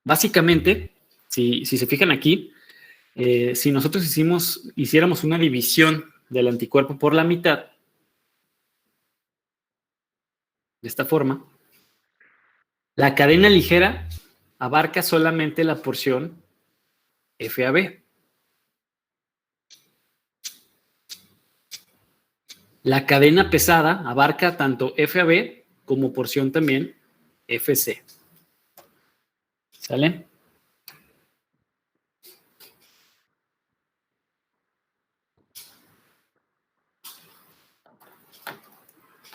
Básicamente, si se fijan aquí, si nosotros hiciéramos una división del anticuerpo por la mitad, de esta forma, la cadena ligera abarca solamente la porción FAB. La cadena pesada abarca tanto FAB como porción también FC. ¿Sale?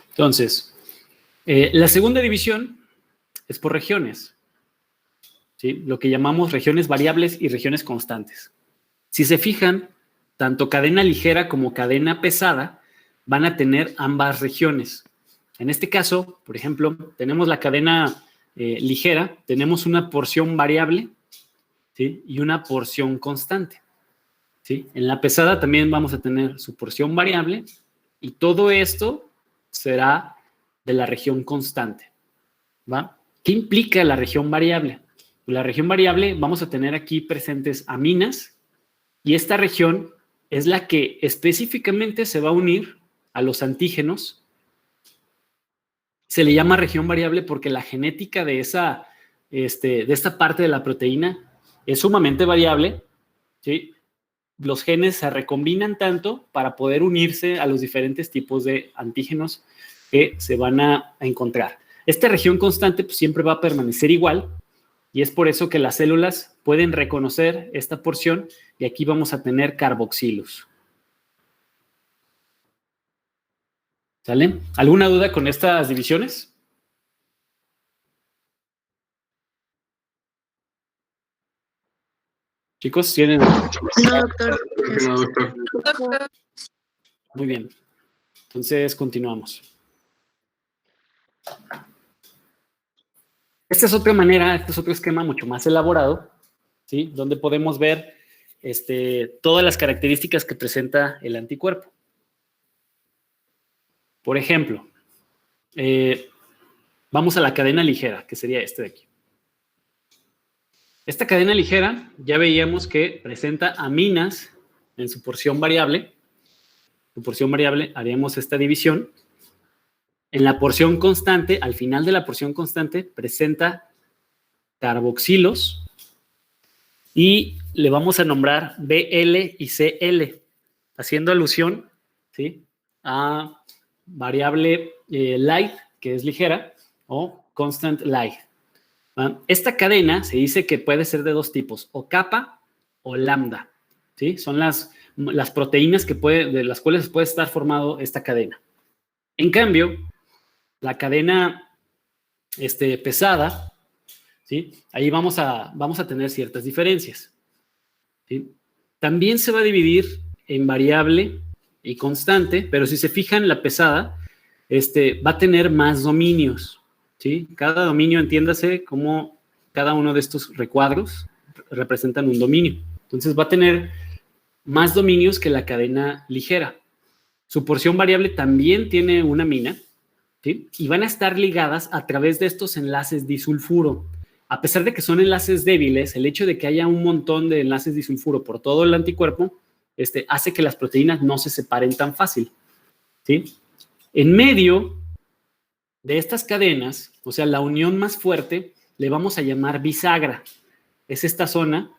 Entonces, la segunda división es por regiones, ¿sí? Lo que llamamos regiones variables y regiones constantes. Si se fijan, tanto cadena ligera como cadena pesada van a tener ambas regiones. En este caso, por ejemplo, tenemos la cadena ligera, tenemos una porción variable, ¿sí? Y una porción constante, ¿sí? En la pesada también vamos a tener su porción variable y todo esto será de la región constante, ¿va? ¿Qué implica la región variable? La región variable vamos a tener aquí presentes aminas y esta región es la que específicamente se va a unir a los antígenos. Se le llama región variable porque la genética de esta parte de la proteína es sumamente variable, ¿sí? Los genes se recombinan tanto para poder unirse a los diferentes tipos de antígenos que se van a encontrar. Esta región constante pues, siempre va a permanecer igual y es por eso que las células pueden reconocer esta porción y aquí vamos a tener carboxilos. ¿Sale? ¿Alguna duda con estas divisiones? Chicos, ¿tienen? No, doctor. No, doctor. Muy bien. Entonces, continuamos. Esta es otra manera, este es otro esquema mucho más elaborado, ¿sí? Donde podemos ver todas las características que presenta el anticuerpo. Por ejemplo, vamos a la cadena ligera, que sería este de aquí. Esta cadena ligera ya veíamos que presenta aminas en su porción variable. Su porción variable haríamos esta división. En la porción constante, al final de la porción constante, presenta carboxilos y le vamos a nombrar BL y CL, haciendo alusión, ¿sí?, a variable light, que es ligera, o constant light. Esta cadena se dice que puede ser de dos tipos, o kappa o lambda, ¿sí? Son las proteínas de las cuales puede estar formado esta cadena. En cambio, la cadena pesada, ¿sí? Ahí vamos a tener ciertas diferencias, ¿sí? También se va a dividir en variable y constante, pero si se fijan, la pesada va a tener más dominios, ¿sí? Cada dominio, entiéndase como cada uno de estos recuadros representan un dominio. Entonces va a tener más dominios que la cadena ligera. Su porción variable también tiene una amina, ¿sí? Y van a estar ligadas a través de estos enlaces disulfuro. A pesar de que son enlaces débiles, el hecho de que haya un montón de enlaces disulfuro por todo el anticuerpo hace que las proteínas no se separen tan fácil, ¿sí? En medio de estas cadenas, o sea, la unión más fuerte, le vamos a llamar bisagra. Es esta zona,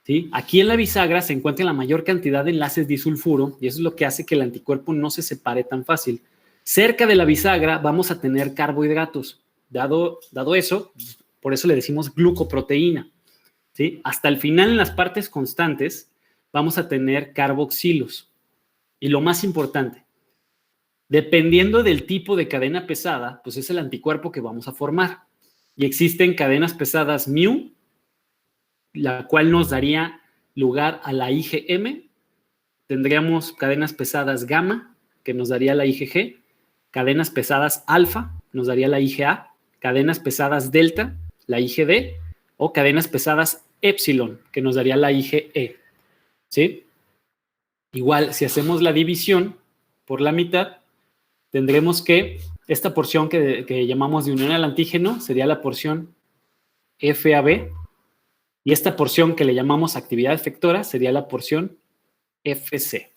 ¿sí? Aquí en la bisagra se encuentra la mayor cantidad de enlaces disulfuro y eso es lo que hace que el anticuerpo no se separe tan fácil. Cerca de la bisagra vamos a tener carbohidratos. Dado eso, por eso le decimos glucoproteína, ¿sí? Hasta el final, en las partes constantes, vamos a tener carboxilos. Y lo más importante, dependiendo del tipo de cadena pesada, pues es el anticuerpo que vamos a formar. Y existen cadenas pesadas mu, la cual nos daría lugar a la IgM. Tendríamos cadenas pesadas gamma, que nos daría la IgG. Cadenas pesadas alfa, nos daría la IgA. Cadenas pesadas delta, la IgD. O cadenas pesadas epsilon, que nos daría la IgE. ¿Sí? Igual, si hacemos la división por la mitad, tendremos que esta porción que llamamos de unión al antígeno sería la porción FAB Y esta porción que le llamamos actividad efectora sería la porción FC.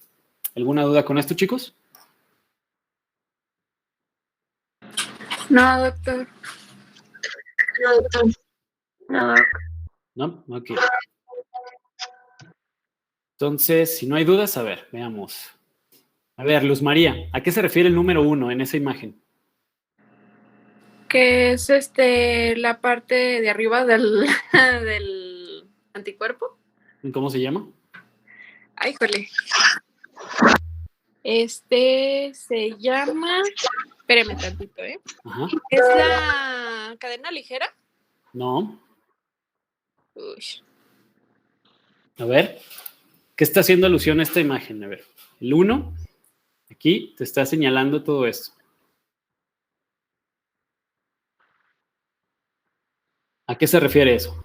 ¿Alguna duda con esto, chicos? No, doctor. No, doctor. No. ¿No? Ok. Entonces, si no hay dudas, a ver, veamos. A ver, Luz María, ¿a qué se refiere el número 1 en esa imagen? Que es la parte de arriba del, del anticuerpo. ¿Cómo se llama? Ay, jole. Se llama. Espérame tantito, ¿eh? Ajá. ¿Es la cadena ligera? No. Uy. A ver, ¿qué está haciendo alusión a esta imagen? A ver, el 1, aquí te está señalando todo esto. ¿A qué se refiere eso?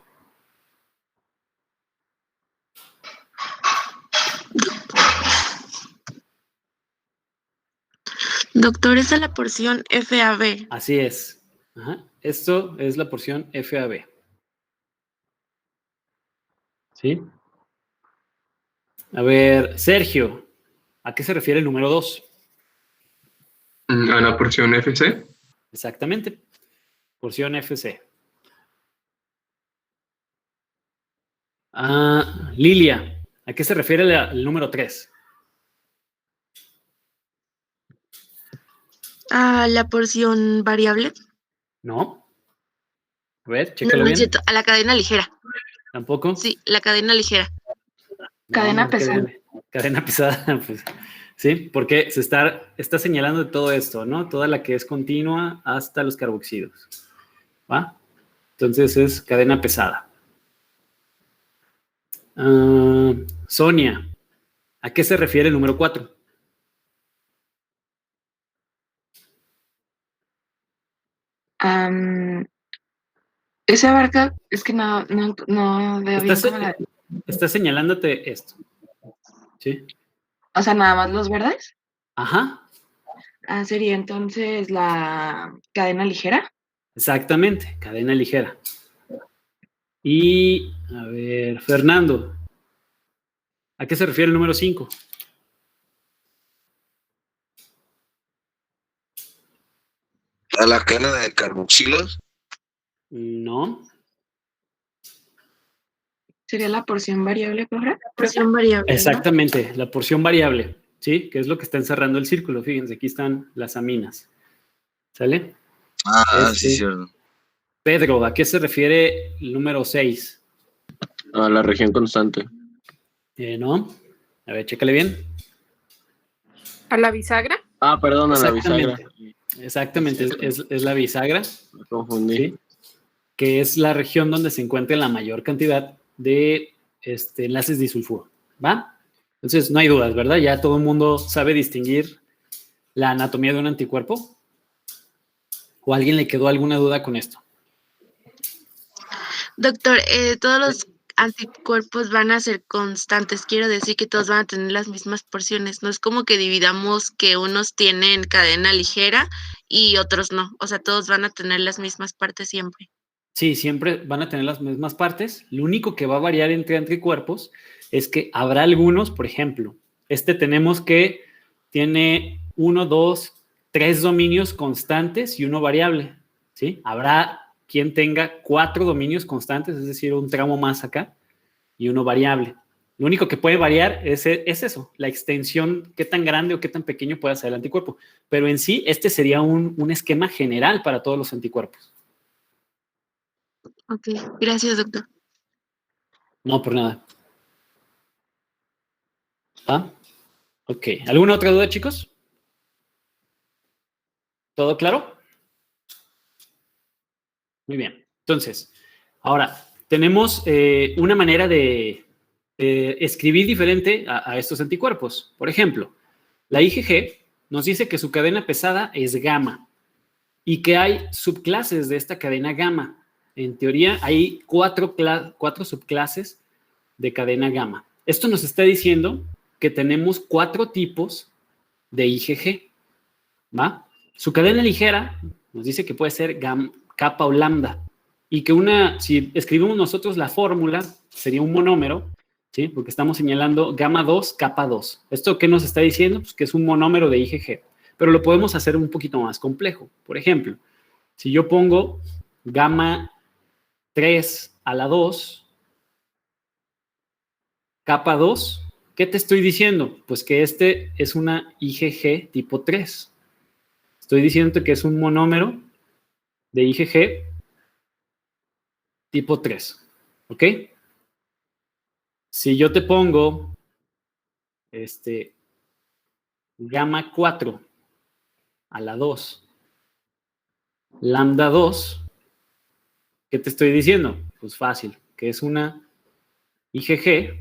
Doctor, esa es la porción FAB. Así es. Ajá. Esto es la porción FAB. ¿Sí? A ver, Sergio, ¿a qué se refiere el número 2? A la porción FC. Exactamente. Porción FC. Lilia, ¿a qué se refiere el número 3? ¿A la porción variable? No. A ver, No, chécalo no bien. es cierto. A la cadena ligera. ¿Tampoco? Sí, la cadena ligera. No, Cadena pesada. Cadena pesada, pues. Sí, porque se está señalando de todo esto, ¿no? Toda la que es continua hasta los carboxilos. ¿Va? Entonces es cadena pesada. Sonia, ¿a qué se refiere el número 4? Esa abarca, es que no veo bien cómo la... Está señalándote esto. ¿Sí? O sea, nada más los verdes. Ajá, Sería entonces la cadena ligera. exactamente, cadena ligera. Y, a ver, Fernando, ¿a qué se refiere el número 5? ¿A la cadena de carboxilos? No, Sería la porción variable, profe. Porción variable. ¿no? exactamente, la porción variable, ¿sí? Que es lo que está encerrando el círculo. Fíjense, aquí están las aminas. ¿Sale? Sí, cierto. Pedro, ¿a qué se refiere el número 6? A la región constante. ¿No? A ver, chécale bien. ¿A la bisagra? Ah, perdón, a la bisagra. Exactamente, es la bisagra. Me confundí. ¿Sí? Que es la región donde se encuentra la mayor cantidad de enlaces disulfuro. ¿Va? Entonces, no hay dudas, ¿verdad? Ya todo el mundo sabe distinguir la anatomía de un anticuerpo. ¿O a alguien le quedó alguna duda con esto? Doctor, todos los anticuerpos van a ser constantes. Quiero decir que todos van a tener las mismas porciones. No es como que dividamos que unos tienen cadena ligera y otros no. O sea, todos van a tener las mismas partes siempre. Sí, siempre van a tener las mismas partes. Lo único que va a variar entre anticuerpos es que habrá algunos, por ejemplo, tenemos que tiene 1, 2, 3 dominios constantes y uno variable, ¿sí? Habrá quien tenga 4 dominios constantes, es decir, un tramo más acá y uno variable. Lo único que puede variar es eso, la extensión, qué tan grande o qué tan pequeño puede ser el anticuerpo. Pero en sí, sería un esquema general para todos los anticuerpos. Ok, gracias, doctor. No, por nada. Ok. ¿Alguna otra duda, chicos? ¿Todo claro? Muy bien. Entonces, ahora, tenemos una manera de escribir diferente a estos anticuerpos. Por ejemplo, la IgG nos dice que su cadena pesada es gamma y que hay subclases de esta cadena gamma. En teoría, hay cuatro subclases de cadena gamma. Esto nos está diciendo que tenemos 4 tipos de IgG, ¿va? Su cadena ligera nos dice que puede ser kappa o lambda, y que si escribimos nosotros la fórmula, sería un monómero, ¿sí? Porque estamos señalando gamma 2, capa 2. ¿Esto qué nos está diciendo? Pues que es un monómero de IgG, pero lo podemos hacer un poquito más complejo. Por ejemplo, si yo pongo gamma 3 a la 2, capa 2, ¿qué te estoy diciendo? Pues que este es una IgG tipo 3. Estoy diciendo que es un monómero de IgG tipo 3. ¿Ok? Si yo te pongo gamma 4 a la 2, lambda 2, ¿qué te estoy diciendo? Pues fácil, que es una IgG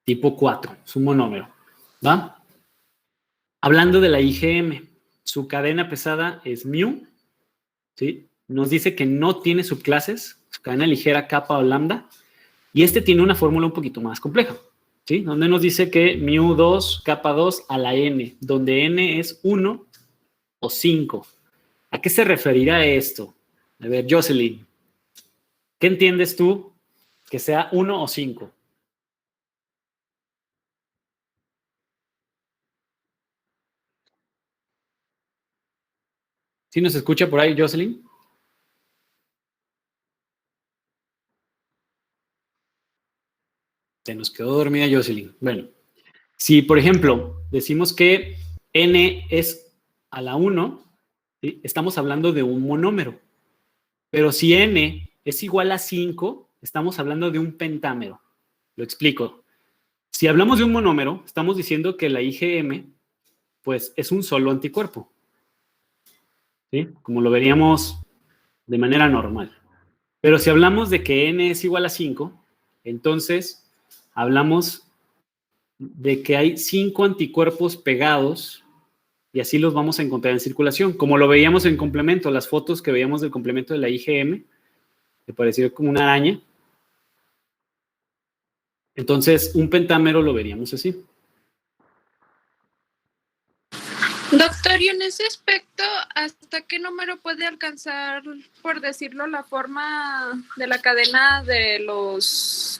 tipo 4, es un monómero, ¿va? Hablando de la IgM, su cadena pesada es mu, ¿sí? Nos dice que no tiene subclases, su cadena ligera, kappa o lambda, y tiene una fórmula un poquito más compleja, ¿sí? Donde nos dice que mu2, kappa 2 a la n, donde n es 1 o 5. ¿A qué se referirá esto? A ver, Jocelyn, ¿qué entiendes tú que sea 1 o 5? ¿Sí nos escucha por ahí, Jocelyn? Se nos quedó dormida Jocelyn. Bueno, si por ejemplo decimos que n es a la 1, ¿sí? Estamos hablando de un monómero. Pero si n es igual a 5, estamos hablando de un pentámero. Lo explico. Si hablamos de un monómero, estamos diciendo que la IgM pues es un solo anticuerpo, ¿sí? Como lo veríamos de manera normal. Pero si hablamos de que n es igual a 5, entonces hablamos de que hay 5 anticuerpos pegados y así los vamos a encontrar en circulación. Como lo veíamos en complemento, las fotos que veíamos del complemento de la IgM, que parecía como una araña. Entonces, un pentámero lo veríamos así. Doctor, y en ese aspecto, ¿hasta qué número puede alcanzar, por decirlo, la forma de la cadena de los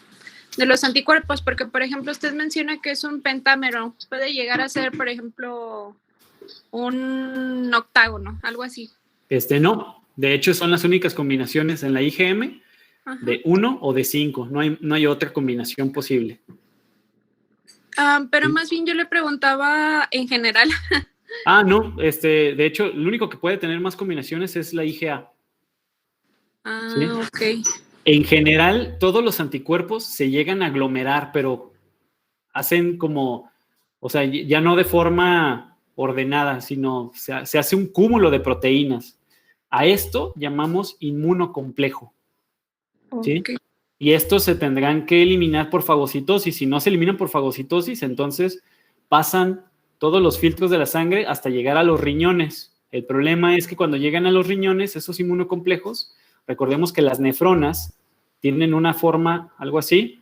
anticuerpos? Porque, por ejemplo, usted menciona que es un pentámero. Puede llegar a ser, por ejemplo, un octágono, algo así. No. De hecho, son las únicas combinaciones en la IgM de 1 o de 5. No hay otra combinación posible. Pero más bien yo le preguntaba en general. No. De hecho, lo único que puede tener más combinaciones es la IgA. ¿Sí? Ok. En general, todos los anticuerpos se llegan a aglomerar, pero hacen como, o sea, ya no de forma ordenada, sino se hace un cúmulo de proteínas. A esto llamamos inmunocomplejo, ¿sí? Okay. Y estos se tendrán que eliminar por fagocitosis. Si no se eliminan por fagocitosis, entonces pasan todos los filtros de la sangre hasta llegar a los riñones. El problema es que cuando llegan a los riñones, esos inmunocomplejos, recordemos que las nefronas tienen una forma algo así.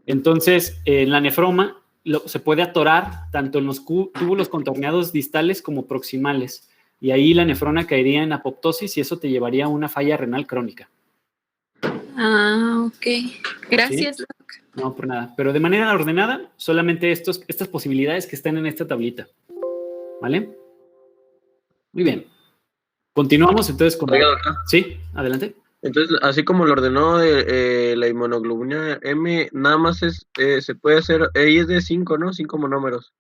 Entonces, en la nefroma se puede atorar tanto en los túbulos contorneados distales como proximales. Y ahí la nefrona caería en apoptosis y eso te llevaría a una falla renal crónica. Ok. Gracias, ¿Sí? Doc. No, por nada. Pero de manera ordenada, solamente estas posibilidades que están en esta tablita. ¿Vale? Muy bien. Continuamos entonces con... Oiga, doctor. Sí, adelante. Entonces, así como lo ordenó la inmunoglobulina M, nada más se puede hacer, ahí es de 5, ¿no? 5 monómeros.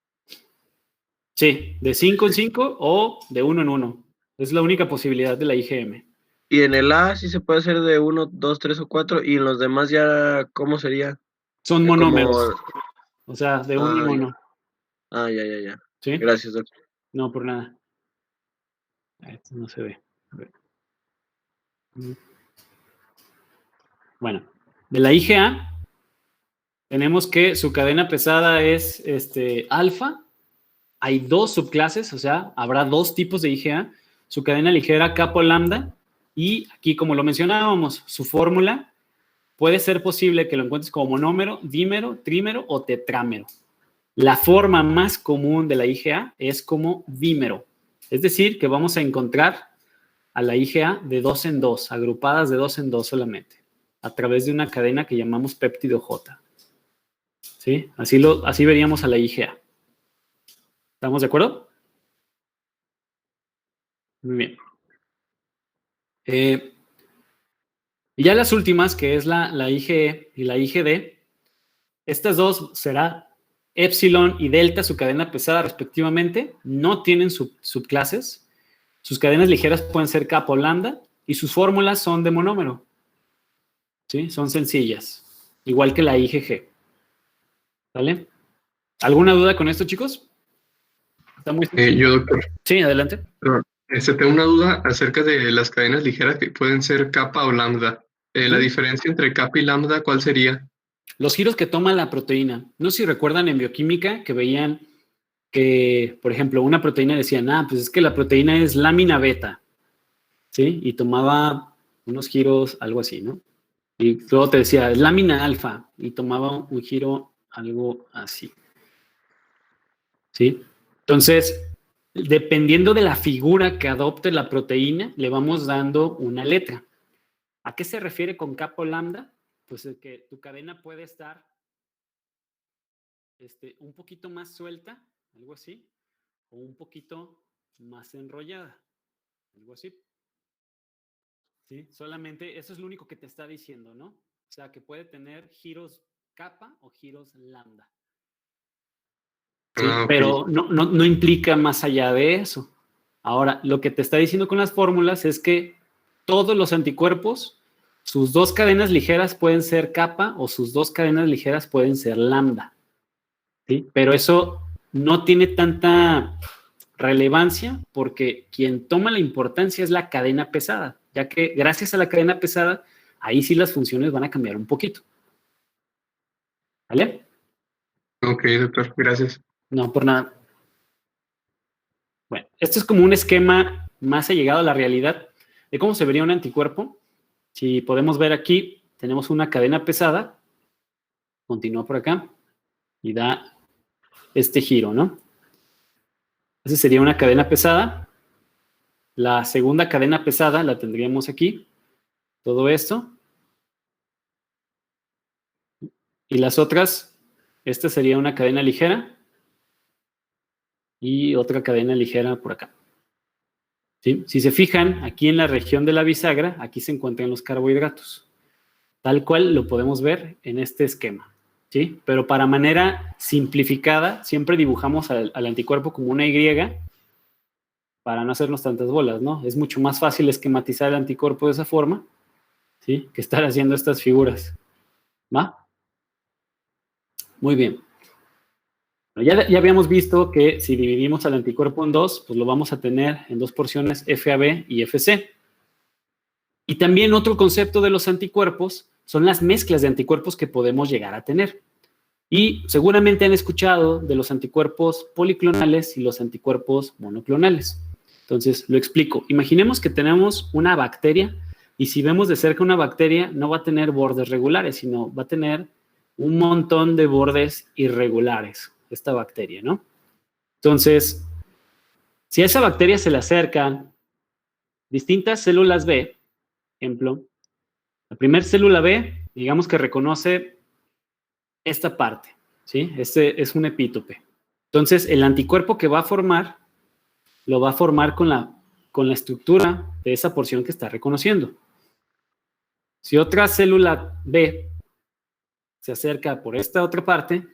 Sí, de 5 en 5 o de 1 en 1. Es la única posibilidad de la IgM. Y en el A sí se puede hacer de 1, 2, 3 o 4, y en los demás ya, ¿cómo sería? Son monómeros. O sea, de 1 en 1. Ya. ¿Sí? Gracias, doctor. No, por nada. Esto no se ve. A ver. Bueno, de la IgA tenemos que su cadena pesada es alfa. Hay 2 subclases, o sea, habrá 2 tipos de IgA. Su cadena ligera kappa o lambda. Y aquí, como lo mencionábamos, su fórmula puede ser posible que lo encuentres como monómero, dímero, trímero o tetrámero. La forma más común de la IgA es como dímero. Es decir, que vamos a encontrar a la IgA de 2 en 2, agrupadas de 2 en 2 solamente, a través de una cadena que llamamos péptido J. ¿Sí? Así veríamos a la IgA. ¿Estamos de acuerdo? Muy bien. Y ya las últimas, que es la IgE y la IgD, estas dos será epsilon y delta, su cadena pesada respectivamente, no tienen subclases. Sus cadenas ligeras pueden ser kappa o lambda y sus fórmulas son de monómero. ¿Sí? Son sencillas, igual que la IgG. ¿Vale? ¿Alguna duda con esto, chicos? Está muy sencillo. Yo, doctor, Sí, adelante. tengo una duda acerca de las cadenas ligeras que pueden ser kappa o lambda. La diferencia entre kappa y lambda, ¿cuál sería? Los giros que toma la proteína. No sé si recuerdan en bioquímica que veían que, por ejemplo, una proteína decían, pues es que la proteína es lámina beta, ¿sí? Y tomaba unos giros, algo así, ¿no? Y luego te decía, es lámina alfa, y tomaba un giro, algo así. ¿Sí? Entonces, dependiendo de la figura que adopte la proteína, le vamos dando una letra. ¿A qué se refiere con kappa o lambda? Pues es que tu cadena puede estar un poquito más suelta, algo así, o un poquito más enrollada, algo así. ¿Sí? Solamente eso es lo único que te está diciendo, ¿no? O sea, que puede tener giros kappa o giros lambda. ¿Sí? Ok. Pero no implica más allá de eso. Ahora, lo que te está diciendo con las fórmulas es que todos los anticuerpos, sus dos cadenas ligeras pueden ser kappa o sus dos cadenas ligeras pueden ser lambda. ¿Sí? Pero eso no tiene tanta relevancia porque quien toma la importancia es la cadena pesada, ya que gracias a la cadena pesada, ahí sí las funciones van a cambiar un poquito. ¿Vale? Ok, doctor, gracias. No, por nada. Bueno, esto es como un esquema más allegado a la realidad de cómo se vería un anticuerpo. Si podemos ver aquí, tenemos una cadena pesada, continúa por acá y da este giro, ¿no? Esa sería una cadena pesada. La segunda cadena pesada la tendríamos aquí, todo esto. Y las otras, esta sería una cadena ligera y otra cadena ligera por acá. ¿Sí? Si se fijan, aquí en la región de la bisagra, aquí se encuentran los carbohidratos. Tal cual lo podemos ver en este esquema. ¿Sí? Pero para manera simplificada, siempre dibujamos al anticuerpo como una Y para no hacernos tantas bolas, ¿no? Es mucho más fácil esquematizar el anticuerpo de esa forma, ¿sí? Que estar haciendo estas figuras. ¿Va? Muy bien. Ya habíamos visto que si dividimos al anticuerpo en dos, pues lo vamos a tener en dos porciones FAB y FC. Y también otro concepto de los anticuerpos son las mezclas de anticuerpos que podemos llegar a tener. Y seguramente han escuchado de los anticuerpos policlonales y los anticuerpos monoclonales. Entonces, lo explico. Imaginemos que tenemos una bacteria y si vemos de cerca una bacteria, no va a tener bordes regulares, sino va a tener un montón de bordes irregulares, esta bacteria, ¿no? Entonces, si a esa bacteria se le acercan distintas células B, ejemplo, la primera célula B, digamos que reconoce esta parte, ¿sí? Este es un epítope. Entonces, el anticuerpo que va a formar, lo va a formar con la estructura de esa porción que está reconociendo. Si otra célula B se acerca por esta otra parte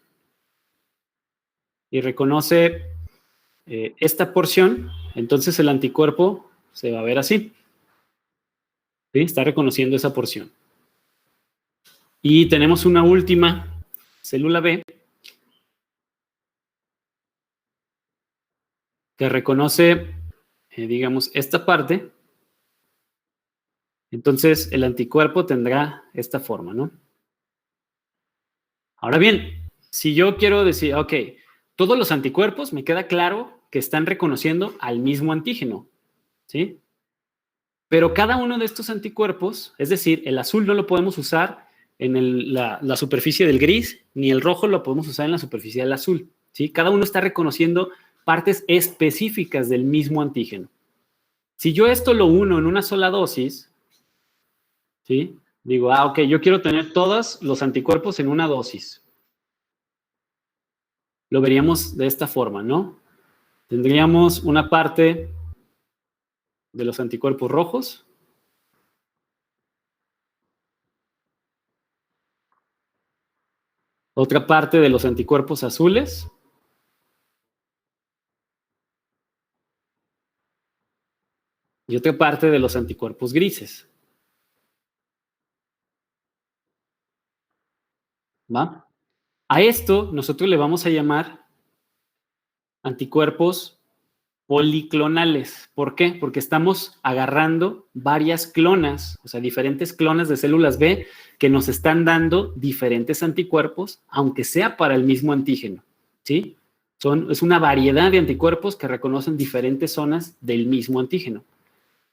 y reconoce esta porción, entonces el anticuerpo se va a ver así. ¿Sí? Está reconociendo esa porción. Y tenemos una última célula B que reconoce, digamos, esta parte. Entonces, el anticuerpo tendrá esta forma, ¿no? Ahora bien, si yo quiero decir, ok, todos los anticuerpos me queda claro que están reconociendo al mismo antígeno, ¿sí? Pero cada uno de estos anticuerpos, es decir, el azul no lo podemos usar en la superficie del gris, ni el rojo lo podemos usar en la superficie del azul, ¿sí? Cada uno está reconociendo partes específicas del mismo antígeno. Si yo esto lo uno en una sola dosis, ¿sí? Digo, ok, yo quiero tener todos los anticuerpos en una dosis. Lo veríamos de esta forma, ¿no? Tendríamos una parte de los anticuerpos rojos. Otra parte de los anticuerpos azules. Y otra parte de los anticuerpos grises. ¿Va? A esto nosotros le vamos a llamar anticuerpos policlonales. ¿Por qué? Porque estamos agarrando varias clonas, o sea, diferentes clonas de células B que nos están dando diferentes anticuerpos, aunque sea para el mismo antígeno, ¿sí? Es una variedad de anticuerpos que reconocen diferentes zonas del mismo antígeno.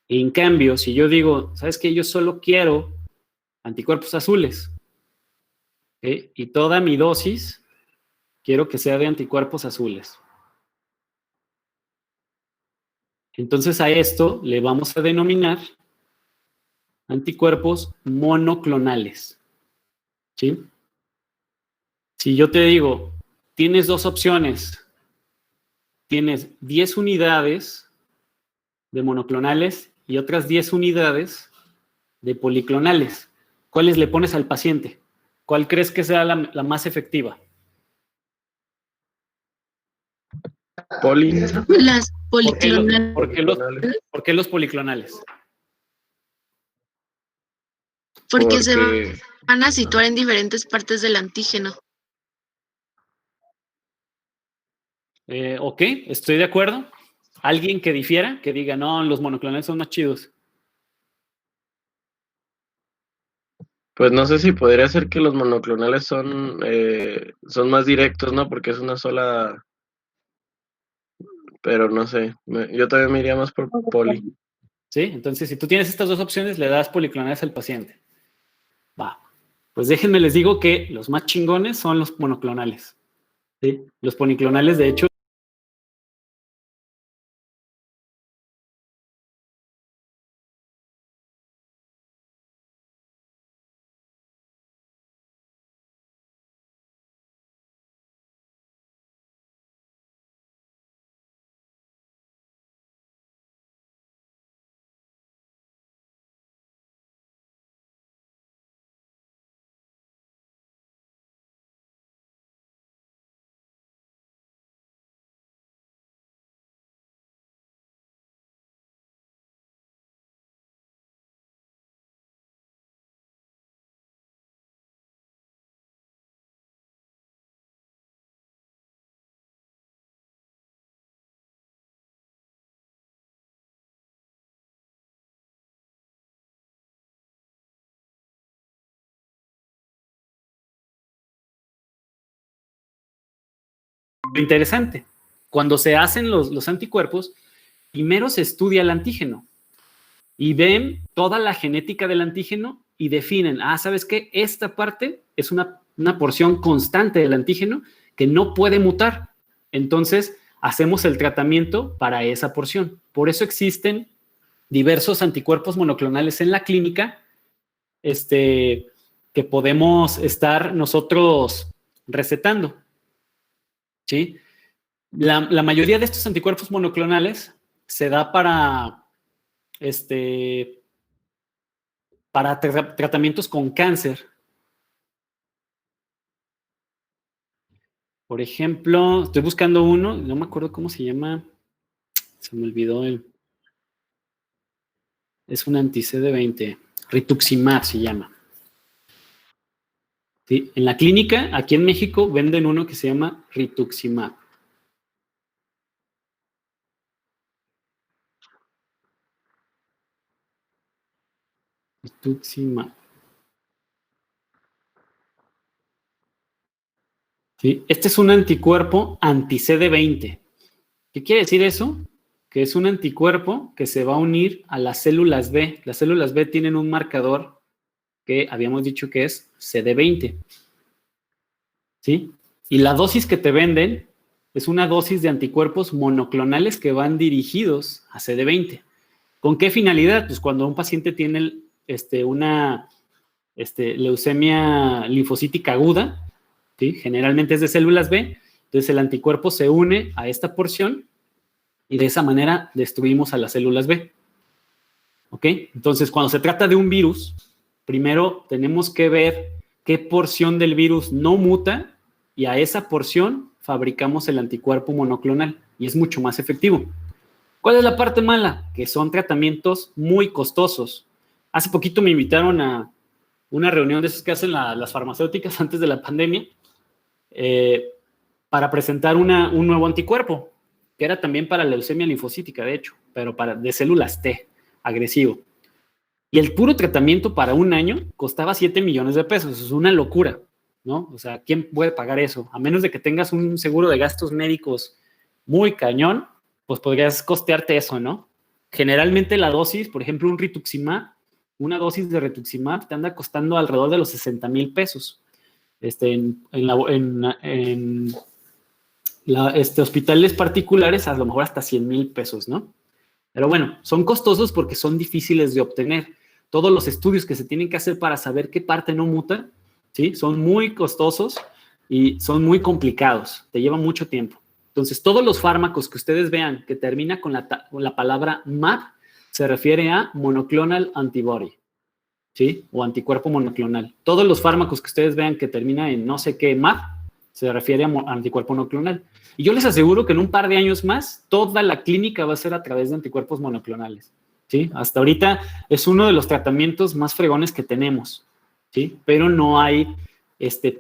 En cambio, si yo digo, ¿sabes qué? Yo solo quiero anticuerpos azules, ¿sí? Y toda mi dosis quiero que sea de anticuerpos azules. Entonces a esto le vamos a denominar anticuerpos monoclonales, ¿sí? Si yo te digo, tienes dos opciones, tienes 10 unidades de monoclonales y otras 10 unidades de policlonales, ¿cuáles le pones al paciente? ¿Cuál crees que sea la más efectiva? Las policlonales. ¿Por qué los policlonales? Porque se van a situar en diferentes partes del antígeno. Ok, estoy de acuerdo. ¿Alguien que difiera? Que diga, no, los monoclonales son más chidos. Pues no sé si podría ser que los monoclonales son más directos, ¿no? Porque es una sola... Pero no sé, yo también me iría más por poli. ¿Sí? Entonces, si tú tienes estas dos opciones, le das policlonales al paciente. Va. Pues déjenme les digo que los más chingones son los monoclonales. ¿Sí? Los policlonales, de hecho, interesante. Cuando se hacen los anticuerpos, primero se estudia el antígeno y ven toda la genética del antígeno y definen, ¿sabes qué? Esta parte es una porción constante del antígeno que no puede mutar. Entonces, hacemos el tratamiento para esa porción. Por eso existen diversos anticuerpos monoclonales en la clínica, que podemos estar nosotros recetando. ¿Sí? La mayoría de estos anticuerpos monoclonales se da para tratamientos con cáncer. Por ejemplo, estoy buscando uno, no me acuerdo cómo se llama, se me olvidó es un anti-CD20, rituximab se llama. ¿Sí? En la clínica, aquí en México, venden uno que se llama rituximab. Rituximab. ¿Sí? Este es un anticuerpo anti-CD20. ¿Qué quiere decir eso? Que es un anticuerpo que se va a unir a las células B. Las células B tienen un marcador que habíamos dicho que es CD20. ¿Sí? Y la dosis que te venden es una dosis de anticuerpos monoclonales que van dirigidos a CD20. ¿Con qué finalidad? Pues cuando un paciente tiene una leucemia linfocítica aguda, ¿sí? Generalmente es de células B, entonces el anticuerpo se une a esta porción y de esa manera destruimos a las células B. ¿Ok? Entonces, cuando se trata de un virus, primero tenemos que ver qué porción del virus no muta y a esa porción fabricamos el anticuerpo monoclonal y es mucho más efectivo. ¿Cuál es la parte mala? Que son tratamientos muy costosos. Hace poquito me invitaron a una reunión de esas que hacen las farmacéuticas antes de la pandemia para presentar un nuevo anticuerpo, que era también para leucemia linfocítica, de hecho, pero de células T, agresivo. Y el puro tratamiento para un año costaba 7 millones de pesos. Es una locura, ¿no? O sea, ¿quién puede pagar eso? A menos de que tengas un seguro de gastos médicos muy cañón, pues podrías costearte eso, ¿no? Generalmente la dosis, por ejemplo, una dosis de rituximab te anda costando alrededor de los 60,000 pesos. En hospitales particulares, a lo mejor hasta 100,000 pesos, ¿no? Pero bueno, son costosos porque son difíciles de obtener. Todos los estudios que se tienen que hacer para saber qué parte no muta, ¿sí? Son muy costosos y son muy complicados. Te lleva mucho tiempo. Entonces, todos los fármacos que ustedes vean que termina con la palabra MAB se refiere a monoclonal antibody, ¿sí? O anticuerpo monoclonal. Todos los fármacos que ustedes vean que termina en no sé qué MAB se refiere a anticuerpo monoclonal. Y yo les aseguro que en un par de años más, toda la clínica va a ser a través de anticuerpos monoclonales, ¿sí? Hasta ahorita es uno de los tratamientos más fregones que tenemos, ¿sí? Pero no hay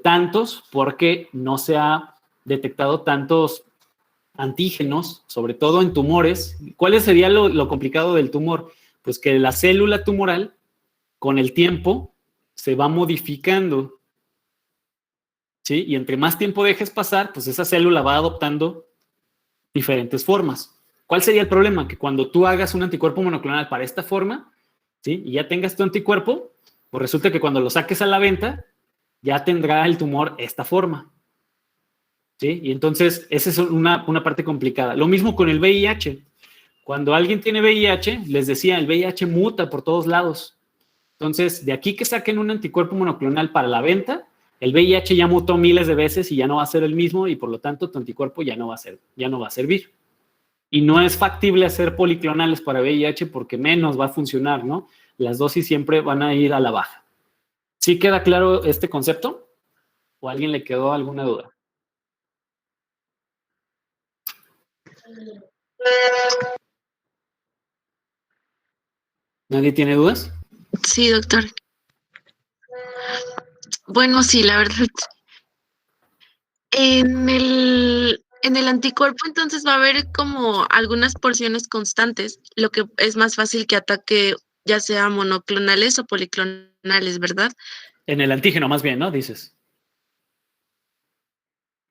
tantos porque no se ha detectado tantos antígenos, sobre todo en tumores. ¿Cuál sería lo complicado del tumor? Pues que la célula tumoral, con el tiempo, se va modificando, ¿sí? Y entre más tiempo dejes pasar, pues esa célula va adoptando diferentes formas. ¿Cuál sería el problema? Que cuando tú hagas un anticuerpo monoclonal para esta forma, ¿sí? Y ya tengas tu anticuerpo, pues resulta que cuando lo saques a la venta, ya tendrá el tumor esta forma, ¿sí? Y entonces, esa es una parte complicada. Lo mismo con el VIH. Cuando alguien tiene VIH, les decía, el VIH muta por todos lados. Entonces, de aquí que saquen un anticuerpo monoclonal para la venta, el VIH ya mutó miles de veces y ya no va a ser el mismo y por lo tanto tu anticuerpo ya no va a servir. Y no es factible hacer policlonales para VIH porque menos va a funcionar, ¿no? Las dosis siempre van a ir a la baja. ¿Sí queda claro este concepto? ¿O a alguien le quedó alguna duda? ¿Nadie tiene dudas? Sí, doctor. Bueno, sí, la verdad. En el anticuerpo entonces va a haber como algunas porciones constantes, lo que es más fácil que ataque ya sea monoclonales o policlonales, ¿verdad? En el antígeno más bien, ¿no? Dices.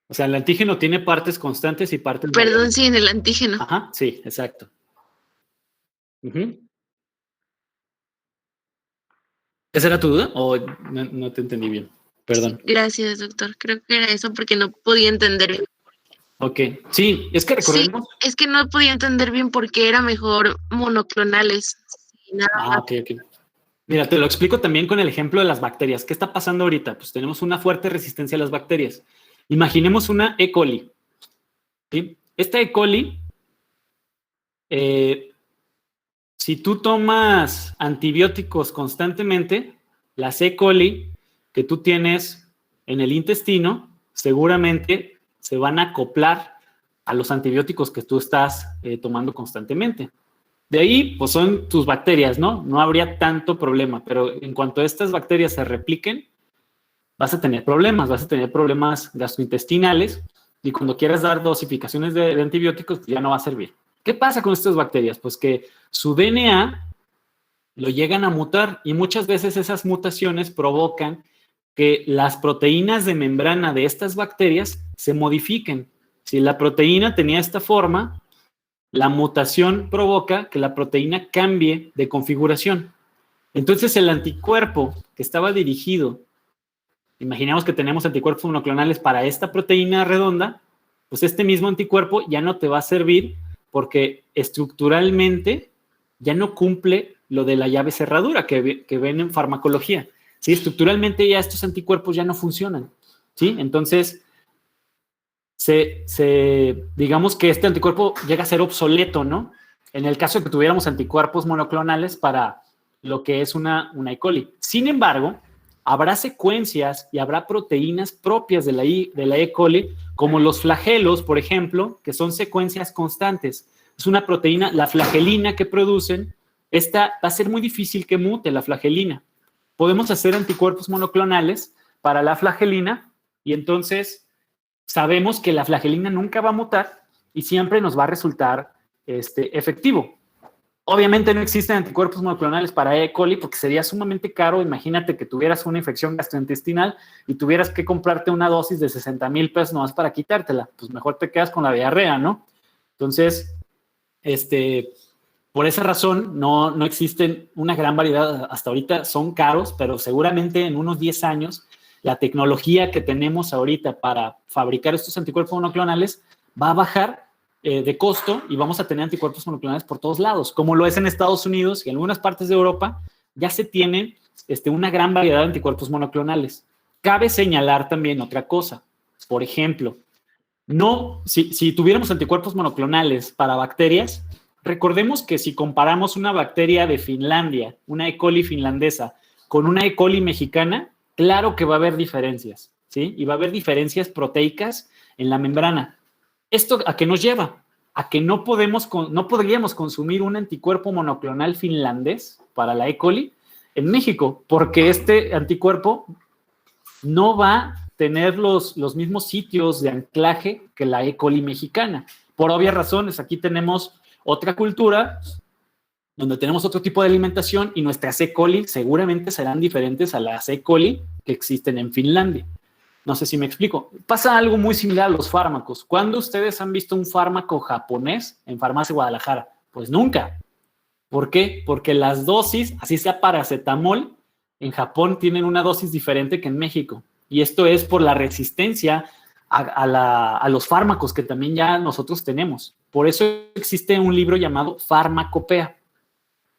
O sea, el antígeno tiene partes constantes y partes Perdón, variables. sí, en el antígeno. Ajá, sí, exacto. ¿Esa era tu duda? ¿O no te entendí bien? Perdón. Gracias, doctor. Creo que era eso porque no podía entender bien. Ok, sí, es que recordemos. Sí, es que no podía entender bien por qué era mejor monoclonales. Sí, nada más. Ok. Mira, te lo explico también con el ejemplo de las bacterias. ¿Qué está pasando ahorita? Pues tenemos una fuerte resistencia a las bacterias. Imaginemos una E. coli, ¿sí? Esta E. coli, si tú tomas antibióticos constantemente, las E. coli que tú tienes en el intestino seguramente se van a acoplar a los antibióticos que tú estás tomando constantemente. De ahí, pues son tus bacterias, ¿no? No habría tanto problema, pero en cuanto estas bacterias se repliquen, vas a tener problemas gastrointestinales y cuando quieras dar dosificaciones de antibióticos, pues ya no va a servir. ¿Qué pasa con estas bacterias? Pues que su DNA lo llegan a mutar y muchas veces esas mutaciones provocan que las proteínas de membrana de estas bacterias se modifiquen. Si la proteína tenía esta forma, la mutación provoca que la proteína cambie de configuración. Entonces, el anticuerpo que estaba dirigido, imaginemos que tenemos anticuerpos monoclonales para esta proteína redonda, pues este mismo anticuerpo ya no te va a servir porque estructuralmente ya no cumple lo de la llave cerradura que ven en farmacología. ¿Sí? Estructuralmente ya estos anticuerpos ya no funcionan. ¿Sí? Entonces, digamos que este anticuerpo llega a ser obsoleto, ¿no? En el caso de que tuviéramos anticuerpos monoclonales para lo que es una E. coli. Sin embargo, habrá secuencias y habrá proteínas propias de la E. coli, como los flagelos, por ejemplo, que son secuencias constantes. Es una proteína, la flagelina que producen, esta va a ser muy difícil que mute la flagelina. Podemos hacer anticuerpos monoclonales para la flagelina y entonces sabemos que la flagelina nunca va a mutar y siempre nos va a resultar efectivo. Obviamente no existen anticuerpos monoclonales para E. coli porque sería sumamente caro. Imagínate que tuvieras una infección gastrointestinal y tuvieras que comprarte una dosis de 60,000 pesos nomás para quitártela. Pues mejor te quedas con la diarrea, ¿no? Entonces, por esa razón no existen una gran variedad. Hasta ahorita son caros, pero seguramente en unos 10 años la tecnología que tenemos ahorita para fabricar estos anticuerpos monoclonales va a bajar de costo y vamos a tener anticuerpos monoclonales por todos lados, como lo es en Estados Unidos y en algunas partes de Europa, ya se tiene una gran variedad de anticuerpos monoclonales. Cabe señalar también otra cosa. Por ejemplo, si tuviéramos anticuerpos monoclonales para bacterias, recordemos que si comparamos una bacteria de Finlandia, una E. coli finlandesa, con una E. coli mexicana, claro que va a haber diferencias, ¿sí? Y va a haber diferencias proteicas en la membrana. ¿Esto a qué nos lleva? A que no podríamos consumir un anticuerpo monoclonal finlandés para la E. coli en México, porque este anticuerpo no va a tener los mismos sitios de anclaje que la E. coli mexicana. Por obvias razones, aquí tenemos otra cultura donde tenemos otro tipo de alimentación y nuestras E. coli seguramente serán diferentes a las E. coli que existen en Finlandia. No sé si me explico. Pasa algo muy similar a los fármacos. ¿Cuándo ustedes han visto un fármaco japonés en Farmacia Guadalajara? Pues nunca. ¿Por qué? Porque las dosis, así sea paracetamol, en Japón tienen una dosis diferente que en México. Y esto es por la resistencia a los fármacos que también ya nosotros tenemos. Por eso existe un libro llamado Farmacopea.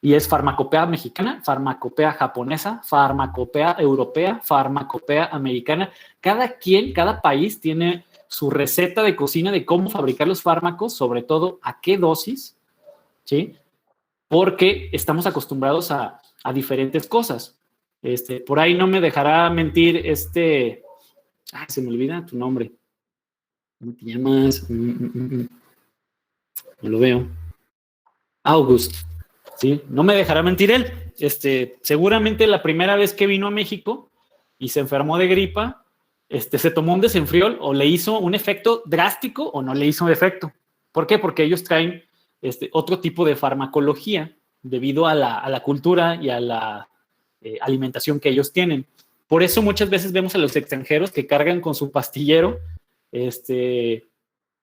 Y es farmacopea mexicana, farmacopea japonesa, farmacopea europea, farmacopea americana. Cada país tiene su receta de cocina de cómo fabricar los fármacos, sobre todo a qué dosis, ¿sí? Porque estamos acostumbrados a diferentes cosas. Por ahí no me dejará mentir se me olvida tu nombre. ¿Cómo te llamas? No lo veo. August. Sí, no me dejará mentir él. Seguramente la primera vez que vino a México y se enfermó de gripa, se tomó un desenfriol o le hizo un efecto drástico o no le hizo efecto. ¿Por qué? Porque ellos traen otro tipo de farmacología debido a la cultura y a la alimentación que ellos tienen. Por eso muchas veces vemos a los extranjeros que cargan con su pastillero,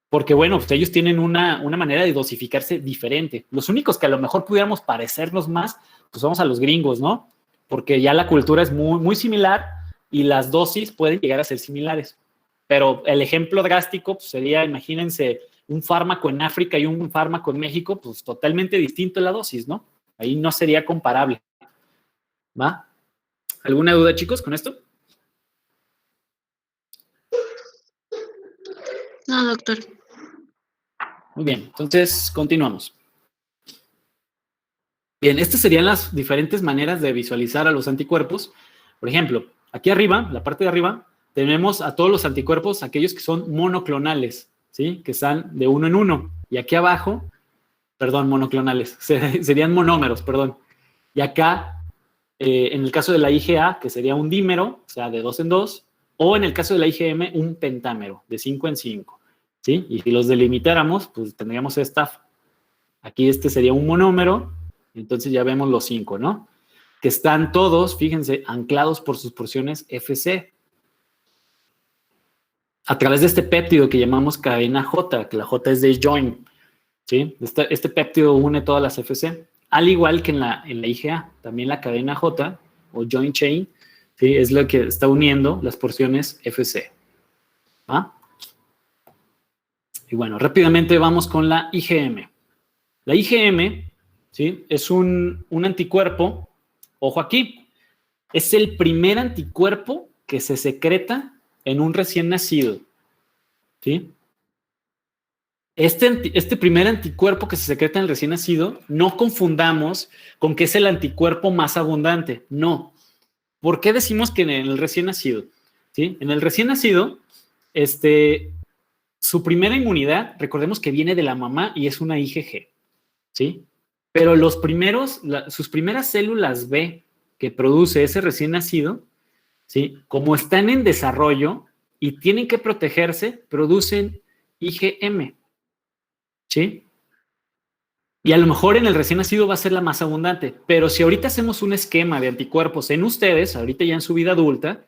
porque, bueno, pues ellos tienen una manera de dosificarse diferente. Los únicos que a lo mejor pudiéramos parecernos más, pues somos a los gringos, ¿no? Porque ya la cultura es muy, muy similar y las dosis pueden llegar a ser similares. Pero el ejemplo drástico pues, sería, imagínense, un fármaco en África y un fármaco en México, pues totalmente distinto la dosis, ¿no? Ahí no sería comparable. ¿Va? ¿Alguna duda, chicos, con esto? No, doctor. Muy bien, entonces continuamos. Bien, estas serían las diferentes maneras de visualizar a los anticuerpos. Por ejemplo, aquí arriba, la parte de arriba, tenemos a todos los anticuerpos, aquellos que son monoclonales, ¿sí? Que están de uno en uno. Y aquí abajo, perdón, monoclonales, serían monómeros, perdón. Y acá, en el caso de la IgA, que sería un dímero, o sea, de 2 en 2, o en el caso de la IgM, un pentámero, de 5 en 5. ¿Sí? Y si los delimitáramos, pues tendríamos aquí sería un monómero, entonces ya vemos los 5, ¿no? Que están todos, fíjense, anclados por sus porciones FC. A través de este péptido que llamamos cadena J, que la J es de join, ¿sí? Este péptido une todas las FC, al igual que en la IgA, también la cadena J, o join chain, ¿sí? Es lo que está uniendo las porciones FC. ¿Ah? Y bueno, rápidamente vamos con la IgM. La IgM, ¿sí? Es un anticuerpo, ojo aquí, es el primer anticuerpo que se secreta en un recién nacido, ¿sí? Este primer anticuerpo que se secreta en el recién nacido, no confundamos con que es el anticuerpo más abundante, no. ¿Por qué decimos que en el recién nacido? ¿Sí? En el recién nacido, su primera inmunidad, recordemos que viene de la mamá y es una IgG, ¿sí? Pero sus primeras células B que produce ese recién nacido, ¿sí? Como están en desarrollo y tienen que protegerse, producen IgM, ¿sí? Y a lo mejor en el recién nacido va a ser la más abundante, pero si ahorita hacemos un esquema de anticuerpos en ustedes, ahorita ya en su vida adulta,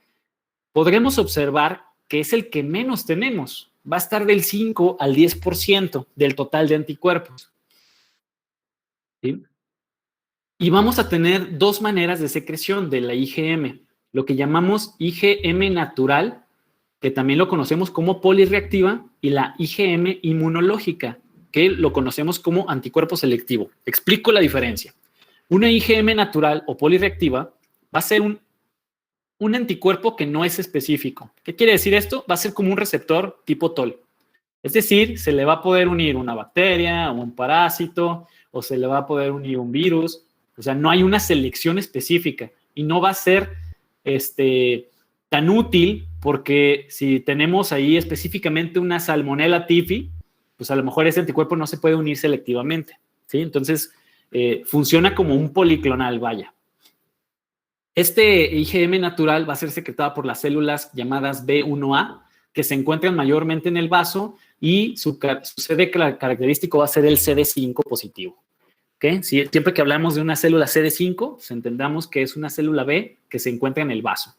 podremos observar que es el que menos tenemos. Va a estar del 5 al 10% del total de anticuerpos, ¿sí? Y vamos a tener dos maneras de secreción de la IgM, lo que llamamos IgM natural, que también lo conocemos como polirreactiva, y la IgM inmunológica, que lo conocemos como anticuerpo selectivo. Explico la diferencia. Una IgM natural o polirreactiva va a ser un anticuerpo que no es específico. ¿Qué quiere decir esto? Va a ser como un receptor tipo TOL. Es decir, se le va a poder unir una bacteria o un parásito, o se le va a poder unir un virus. O sea, no hay una selección específica y no va a ser tan útil porque si tenemos ahí específicamente una Salmonella typhi, pues a lo mejor ese anticuerpo no se puede unir selectivamente, ¿sí? Entonces, funciona como un policlonal, vaya. Este IgM natural va a ser secretado por las células llamadas B1A, que se encuentran mayormente en el vaso y su CD característico va a ser el CD5 positivo. ¿Okay? Siempre que hablamos de una célula CD5, pues entendamos que es una célula B que se encuentra en el vaso.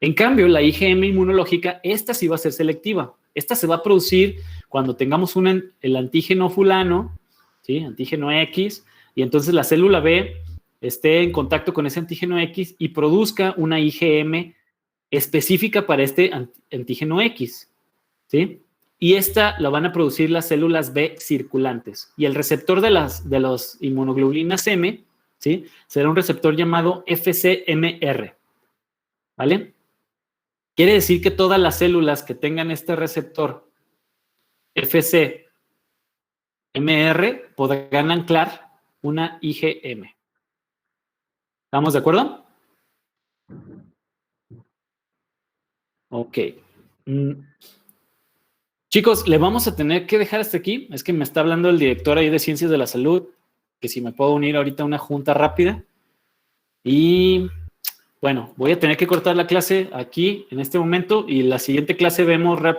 En cambio, la IgM inmunológica, esta sí va a ser selectiva. Esta se va a producir cuando tengamos el antígeno fulano, ¿sí? Antígeno X, y entonces la célula B esté en contacto con ese antígeno X y produzca una IgM específica para este antígeno X, ¿sí? Y esta la van a producir las células B circulantes. Y el receptor de las inmunoglobulinas M, ¿sí? Será un receptor llamado FcMR, ¿vale? Quiere decir que todas las células que tengan este receptor FcMR podrán anclar una IgM. ¿Estamos de acuerdo? Ok. Chicos, le vamos a tener que dejar hasta aquí. Es que me está hablando el director ahí de Ciencias de la Salud, que si me puedo unir ahorita a una junta rápida. Y bueno, voy a tener que cortar la clase aquí en este momento y la siguiente clase vemos rápido